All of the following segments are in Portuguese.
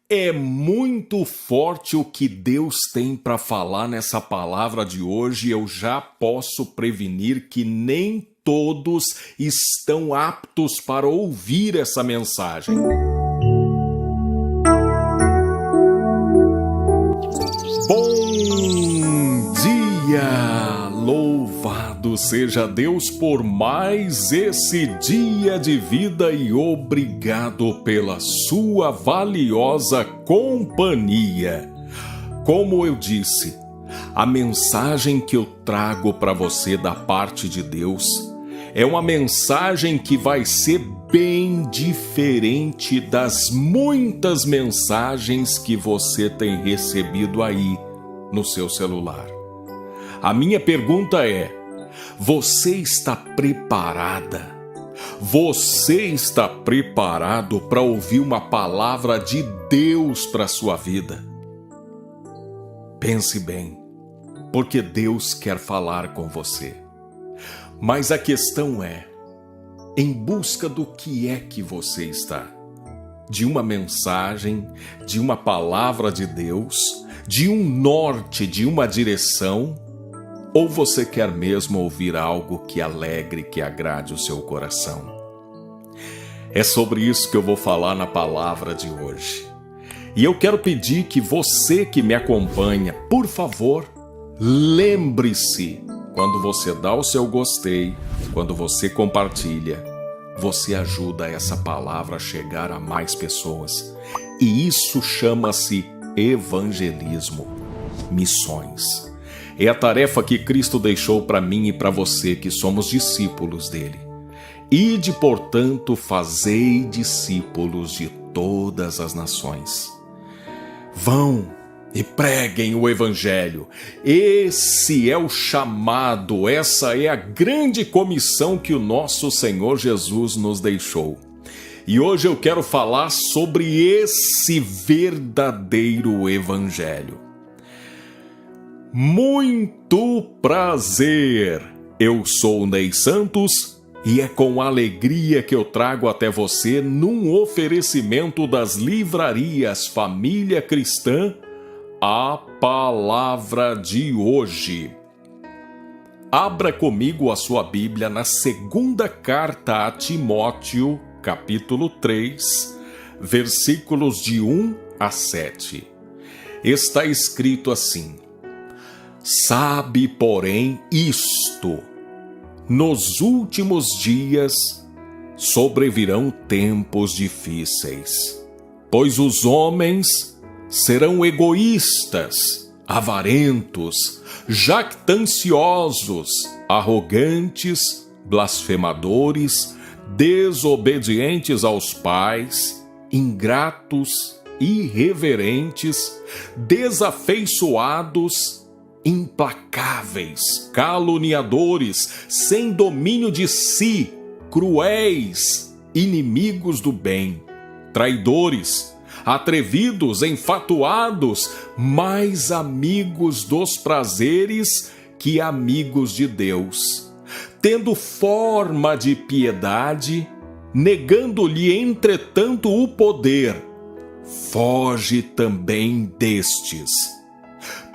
É muito forte o que Deus tem para falar nessa palavra de hoje. Eu já posso prevenir que nem todos estão aptos para ouvir essa mensagem. Bom dia! Louvado seja Deus por mais esse dia de vida e obrigado pela sua valiosa companhia. Como eu disse, a mensagem que eu trago para você da parte de Deus é uma mensagem que vai ser bem diferente das muitas mensagens que você tem recebido aí no seu celular. A minha pergunta é: você está preparada? Você está preparado para ouvir uma palavra de Deus para a sua vida? Pense bem, porque Deus quer falar com você. Mas a questão é, em busca do que é que você está? De uma mensagem, de uma palavra de Deus, de um norte, de uma direção? Ou você quer mesmo ouvir algo que alegre, que agrade o seu coração? É sobre isso que eu vou falar na palavra de hoje. E eu quero pedir que você que me acompanha, por favor, lembre-se, quando você dá o seu gostei, quando você compartilha, você ajuda essa palavra a chegar a mais pessoas. E isso chama-se evangelismo, missões. É a tarefa que Cristo deixou para mim e para você, que somos discípulos dele. Ide, portanto, fazei discípulos de todas as nações. Vão e preguem o Evangelho. Esse é o chamado, essa é a grande comissão que o nosso Senhor Jesus nos deixou. E hoje eu quero falar sobre esse verdadeiro Evangelho. Muito prazer! Eu sou Ney Santos e é com alegria que eu trago até você, num oferecimento das livrarias Família Cristã, a palavra de hoje. Abra comigo a sua Bíblia na segunda carta a Timóteo, capítulo 3, versículos de 1 a 7. Está escrito assim: Sabe, porém, isto: nos últimos dias sobrevirão tempos difíceis, pois os homens serão egoístas, avarentos, jactanciosos, arrogantes, blasfemadores, desobedientes aos pais, ingratos, irreverentes, desafeiçoados, implacáveis, caluniadores, sem domínio de si, cruéis, inimigos do bem, traidores, atrevidos, enfatuados, mais amigos dos prazeres que amigos de Deus, tendo forma de piedade, negando-lhe entretanto o poder. Foge também destes.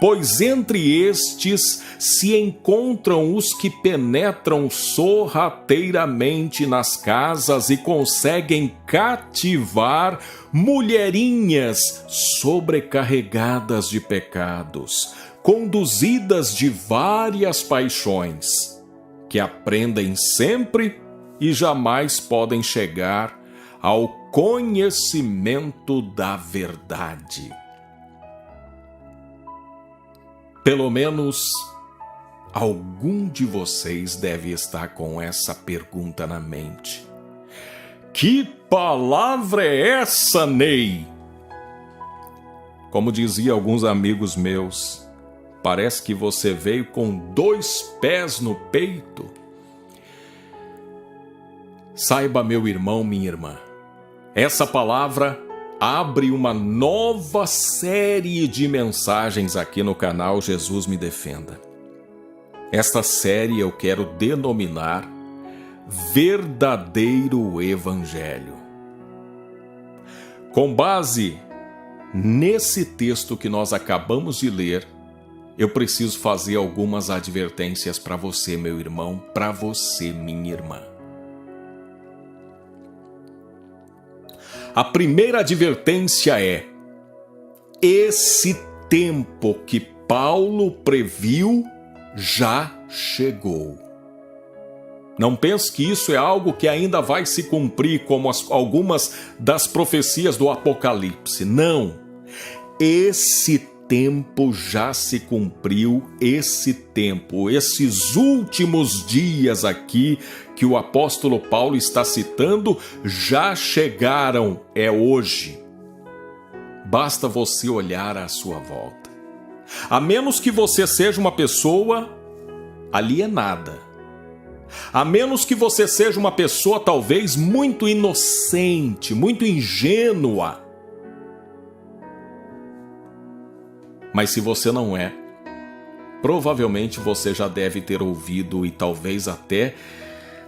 Pois entre estes se encontram os que penetram sorrateiramente nas casas e conseguem cativar mulherinhas sobrecarregadas de pecados, conduzidas de várias paixões, que aprendem sempre e jamais podem chegar ao conhecimento da verdade. Pelo menos algum de vocês deve estar com essa pergunta na mente. Que palavra é essa, Ney? Como dizia alguns amigos meus, parece que você veio com 2 pés no peito. Saiba, meu irmão, minha irmã, essa palavra abre uma nova série de mensagens aqui no canal Jesus Me Defenda. Esta série eu quero denominar Verdadeiro Evangelho. Com base nesse texto que nós acabamos de ler, eu preciso fazer algumas advertências para você, meu irmão, para você, minha irmã. A primeira advertência é: esse tempo que Paulo previu já chegou. Não pense que isso é algo que ainda vai se cumprir como algumas das profecias do Apocalipse. Não. Esse tempo já se cumpriu, esses últimos dias aqui que o apóstolo Paulo está citando já chegaram, é hoje. Basta você olhar à sua volta. A menos que você seja uma pessoa alienada, a menos que você seja uma pessoa talvez muito inocente, muito ingênua. Mas se você não é, provavelmente você já deve ter ouvido e talvez até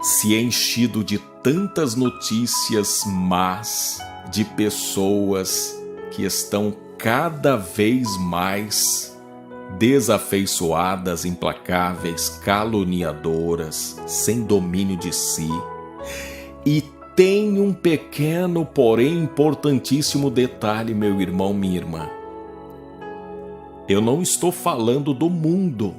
se enchido de tantas notícias más de pessoas que estão cada vez mais desafeiçoadas, implacáveis, caluniadoras, sem domínio de si. E tem um pequeno, porém importantíssimo detalhe, meu irmão, minha irmã. Eu não estou falando do mundo.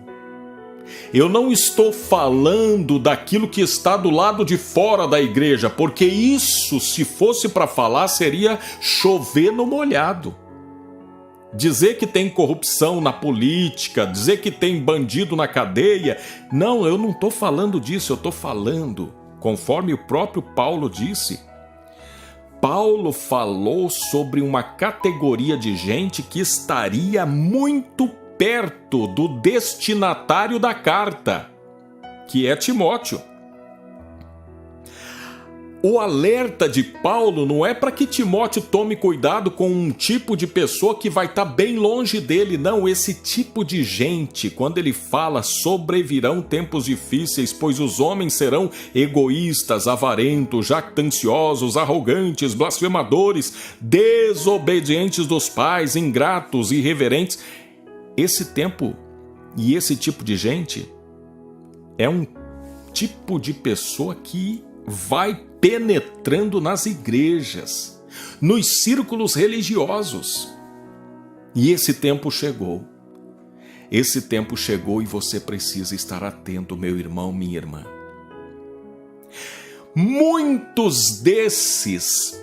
Eu não estou falando daquilo que está do lado de fora da igreja, porque isso, se fosse para falar, seria chover no molhado. Dizer que tem corrupção na política, dizer que tem bandido na cadeia. Não, eu não estou falando disso, eu estou falando, conforme o próprio Paulo disse. Paulo falou sobre uma categoria de gente que estaria muito perto do destinatário da carta, que é Timóteo. O alerta de Paulo não é para que Timóteo tome cuidado com um tipo de pessoa que vai estar bem longe dele, não. Esse tipo de gente, quando ele fala sobrevirão tempos difíceis, pois os homens serão egoístas, avarentos, jactanciosos, arrogantes, blasfemadores, desobedientes dos pais, ingratos, irreverentes. Esse tempo e esse tipo de gente é um tipo de pessoa que vai penetrando nas igrejas, nos círculos religiosos. E esse tempo chegou. Esse tempo chegou e você precisa estar atento, meu irmão, minha irmã. Muitos desses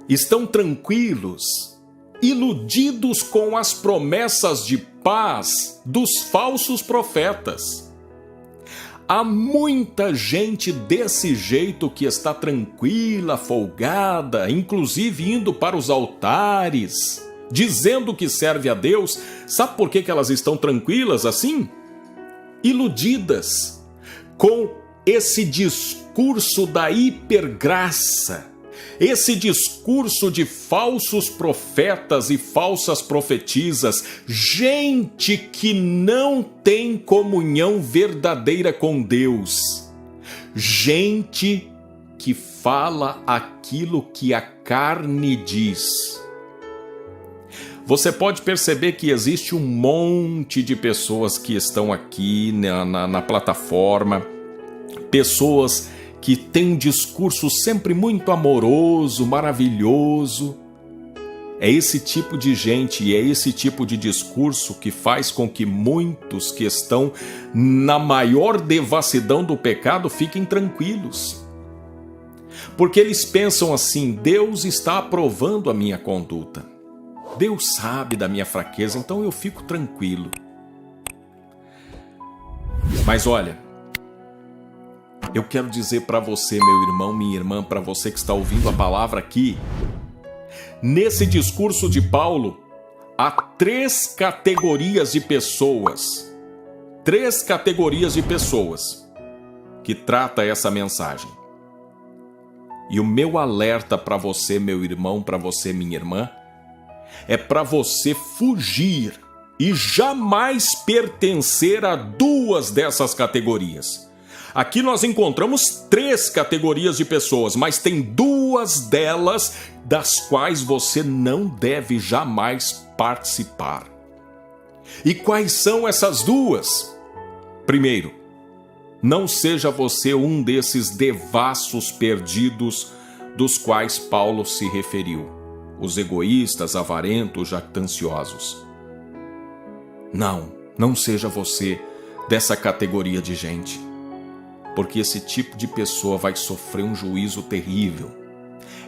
estão tranquilos, iludidos com as promessas de paz dos falsos profetas. Há muita gente desse jeito que está tranquila, folgada, inclusive indo para os altares, dizendo que serve a Deus. Sabe por que elas estão tranquilas assim? Iludidas com esse discurso da hipergraça, esse discurso de falsos profetas e falsas profetisas, gente que não tem comunhão verdadeira com Deus, gente que fala aquilo que a carne diz. Você pode perceber que existe um monte de pessoas que estão aqui na plataforma, pessoas que tem um discurso sempre muito amoroso, maravilhoso. É esse tipo de gente e é esse tipo de discurso que faz com que muitos que estão na maior devassidão do pecado fiquem tranquilos. Porque eles pensam assim: Deus está aprovando a minha conduta. Deus sabe da minha fraqueza, então eu fico tranquilo. Mas olha, eu quero dizer para você, meu irmão, minha irmã, para você que está ouvindo a palavra aqui, nesse discurso de Paulo, há 3 categorias de pessoas. 3 categorias de pessoas que trata essa mensagem. E o meu alerta para você, meu irmão, para você, minha irmã, é para você fugir e jamais pertencer a 2 dessas categorias. Aqui nós encontramos 3 categorias de pessoas, mas tem 2 duas delas das quais você não deve jamais participar. E quais são essas duas? Primeiro, não seja você um desses devassos perdidos dos quais Paulo se referiu, os egoístas, avarentos, jactanciosos. Não seja você dessa categoria de gente, porque esse tipo de pessoa vai sofrer um juízo terrível.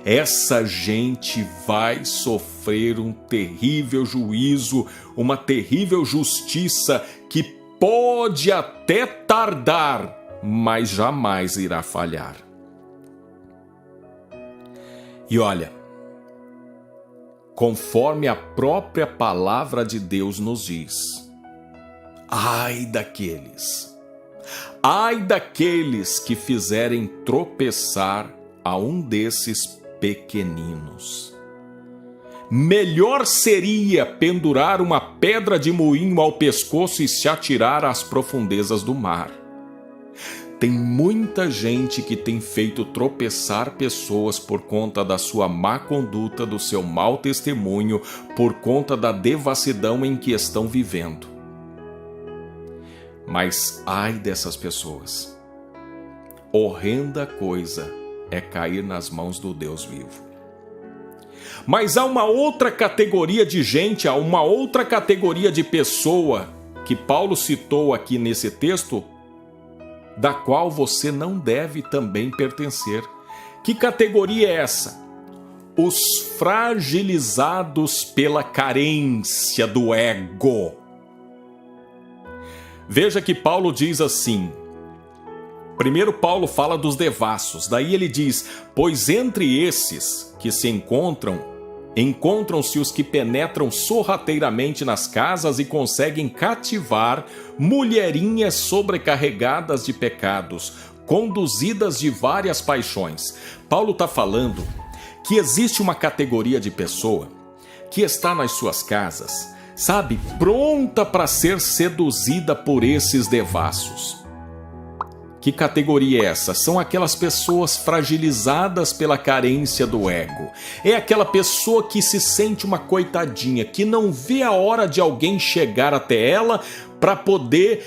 Essa gente vai sofrer um terrível juízo, uma terrível justiça que pode até tardar, mas jamais irá falhar. E olha, conforme a própria palavra de Deus nos diz, ai daqueles que fizerem tropeçar a um desses pequeninos. Melhor seria pendurar uma pedra de moinho ao pescoço e se atirar às profundezas do mar. Tem muita gente que tem feito tropeçar pessoas por conta da sua má conduta, do seu mau testemunho, por conta da devassidão em que estão vivendo. Mas ai dessas pessoas. Horrenda coisa é cair nas mãos do Deus vivo. Mas há uma outra categoria de gente, há uma outra categoria de pessoa que Paulo citou aqui nesse texto, da qual você não deve também pertencer. Que categoria é essa? Os fragilizados pela carência do ego. Veja que Paulo diz assim. Primeiro Paulo fala dos devassos, daí ele diz: pois entre esses que se encontram-se os que penetram sorrateiramente nas casas e conseguem cativar mulherinhas sobrecarregadas de pecados, conduzidas de várias paixões. Paulo está falando que existe uma categoria de pessoa que está nas suas casas, sabe, pronta para ser seduzida por esses devassos. Que categoria é essa? São aquelas pessoas fragilizadas pela carência do ego. É aquela pessoa que se sente uma coitadinha, que não vê a hora de alguém chegar até ela para poder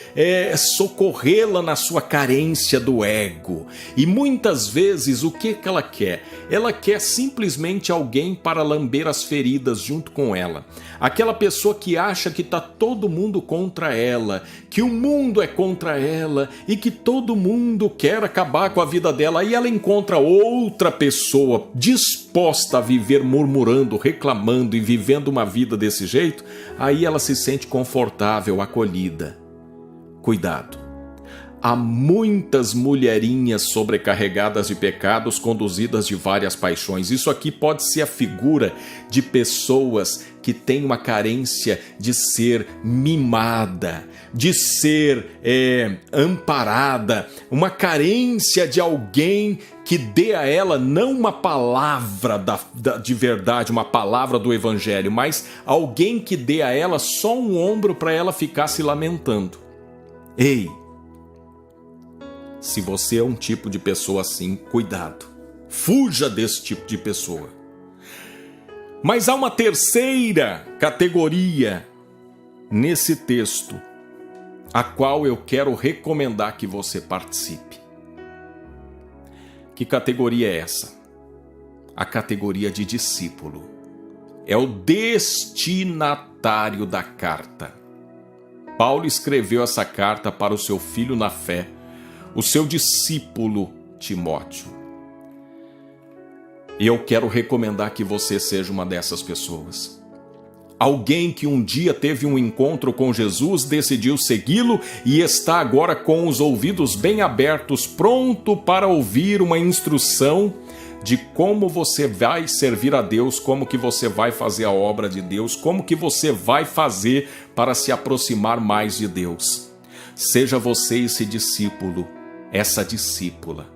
socorrê-la na sua carência do ego. E muitas vezes o que ela quer? Ela quer simplesmente alguém para lamber as feridas junto com ela. Aquela pessoa que acha que está todo mundo contra ela, que o mundo é contra ela e que todo mundo quer acabar com a vida dela. Aí ela encontra outra pessoa disposta a viver murmurando, reclamando e vivendo uma vida desse jeito. Aí ela se sente confortável, acolhida. Cuidado. Há muitas mulherinhas sobrecarregadas de pecados, conduzidas de várias paixões. Isso aqui pode ser a figura de pessoas que têm uma carência de ser mimada, de ser amparada, uma carência de alguém que dê a ela não uma palavra de verdade, uma palavra do evangelho, mas alguém que dê a ela só um ombro para ela ficar se lamentando. Ei! Se você é um tipo de pessoa assim, cuidado. Fuja desse tipo de pessoa. Mas há uma terceira categoria nesse texto, a qual eu quero recomendar que você participe. Que categoria é essa? A categoria de discípulo. É o destinatário da carta. Paulo escreveu essa carta para o seu filho na fé, o seu discípulo Timóteo. E eu quero recomendar que você seja uma dessas pessoas. Alguém que um dia teve um encontro com Jesus, decidiu segui-lo e está agora com os ouvidos bem abertos, pronto para ouvir uma instrução de como você vai servir a Deus, como que você vai fazer a obra de Deus, como que você vai fazer para se aproximar mais de Deus. Seja você esse discípulo, essa discípula.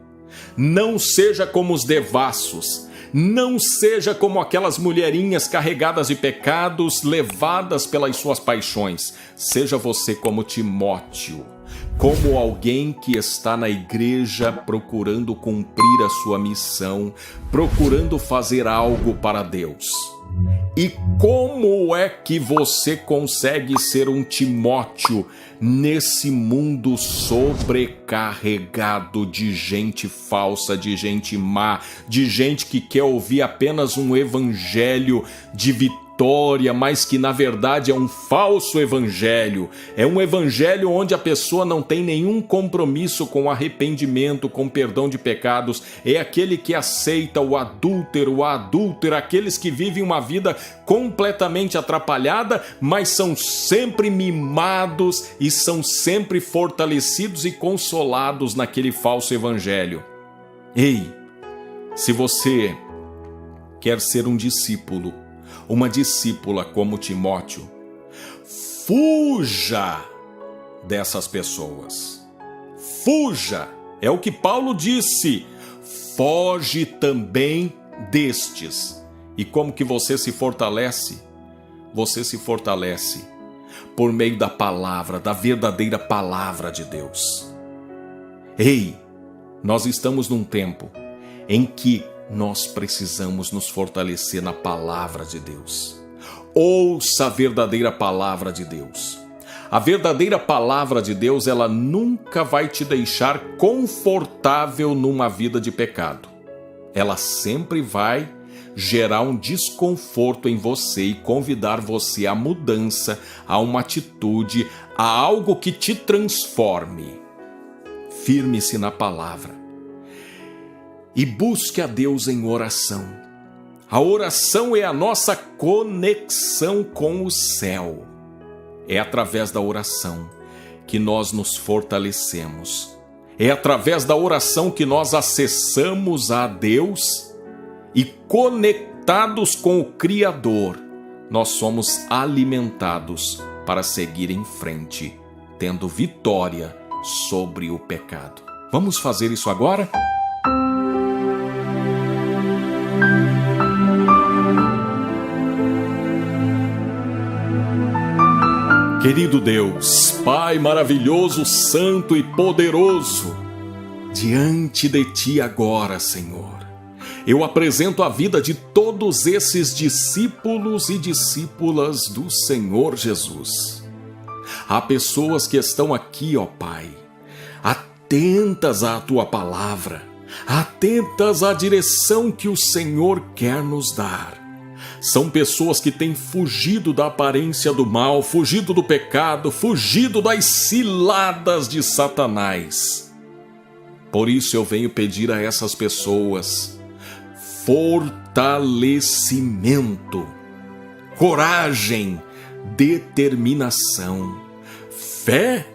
Não seja como os devassos, não seja como aquelas mulherinhas carregadas de pecados, levadas pelas suas paixões. Seja você como Timóteo. como alguém que está na igreja procurando cumprir a sua missão, procurando fazer algo para Deus. E como é que você consegue ser um Timóteo nesse mundo sobrecarregado de gente falsa, de gente má, de gente que quer ouvir apenas um evangelho de vitória, mas que na verdade é um falso evangelho? É um evangelho onde a pessoa não tem nenhum compromisso com arrependimento, com perdão de pecados. É aquele que aceita o adúltero, a adúltera, aqueles que vivem uma vida completamente atrapalhada, mas são sempre mimados e são sempre fortalecidos e consolados naquele falso evangelho. Ei, se você quer ser um discípulo, uma discípula como Timóteo, fuja dessas pessoas. Fuja! É o que Paulo disse. Foge também destes. E como que você se fortalece? Você se fortalece por meio da palavra, da verdadeira palavra de Deus. Ei, nós estamos num tempo em que nós precisamos nos fortalecer na palavra de Deus. Ouça a verdadeira palavra de Deus. A verdadeira palavra de Deus, ela nunca vai te deixar confortável numa vida de pecado. Ela sempre vai gerar um desconforto em você e convidar você à mudança, a uma atitude, a algo que te transforme. Firme-se na palavra. E busque a Deus em oração. A oração é a nossa conexão com o céu. É através da oração que nós nos fortalecemos. É através da oração que nós acessamos a Deus e, conectados com o Criador, nós somos alimentados para seguir em frente, tendo vitória sobre o pecado. Vamos fazer isso agora? Querido Deus, Pai maravilhoso, santo e poderoso, diante de Ti agora, Senhor, eu apresento a vida de todos esses discípulos e discípulas do Senhor Jesus. Há pessoas que estão aqui, ó Pai, atentas à Tua palavra, atentas à direção que o Senhor quer nos dar. São pessoas que têm fugido da aparência do mal, fugido do pecado, fugido das ciladas de Satanás. Por isso eu venho pedir a essas pessoas fortalecimento, coragem, determinação, fé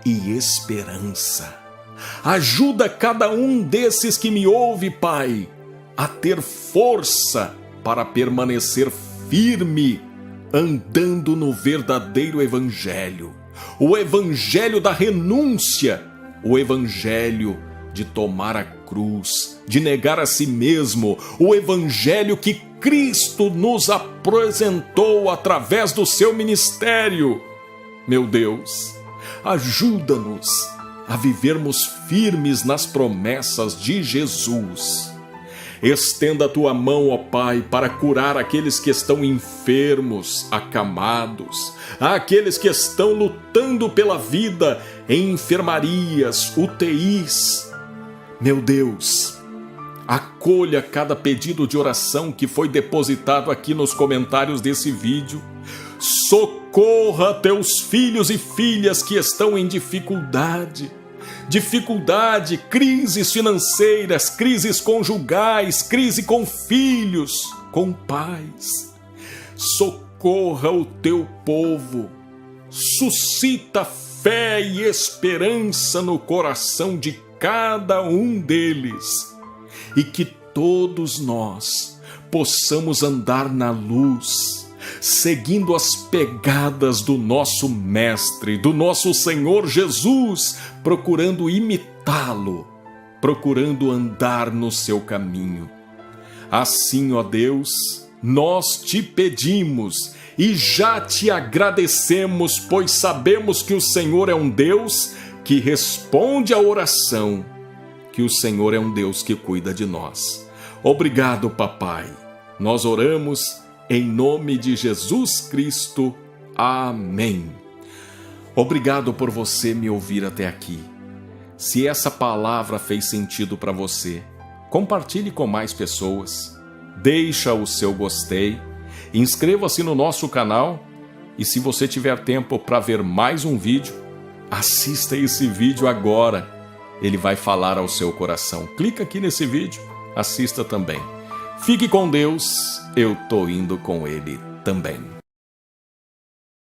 e esperança. Ajuda cada um desses que me ouve, Pai, a ter força para permanecer firme, andando no verdadeiro evangelho, o evangelho da renúncia, o evangelho de tomar a cruz, de negar a si mesmo, o evangelho que Cristo nos apresentou através do seu ministério. Meu Deus, ajuda-nos a vivermos firmes nas promessas de Jesus. Estenda a Tua mão, ó Pai, para curar aqueles que estão enfermos, acamados, aqueles que estão lutando pela vida em enfermarias, UTIs. Meu Deus, acolha cada pedido de oração que foi depositado aqui nos comentários desse vídeo. Socorra Teus filhos e filhas que estão em dificuldade, crises financeiras, crises conjugais, crise com filhos, com pais. Socorra o Teu povo, suscita fé e esperança no coração de cada um deles, e que todos nós possamos andar na luz, seguindo as pegadas do nosso Mestre, do nosso Senhor Jesus, procurando imitá-lo, procurando andar no seu caminho. Assim, ó Deus, nós Te pedimos e já Te agradecemos, pois sabemos que o Senhor é um Deus que responde à oração, que o Senhor é um Deus que cuida de nós. Obrigado, papai. Nós oramos em nome de Jesus Cristo. Amém. Obrigado por você me ouvir até aqui. Se essa palavra fez sentido para você, compartilhe com mais pessoas. Deixa o seu gostei. Inscreva-se no nosso canal. E se você tiver tempo para ver mais um vídeo, assista esse vídeo agora. Ele vai falar ao seu coração. Clica aqui nesse vídeo, assista também. Fique com Deus, eu tô indo com Ele também.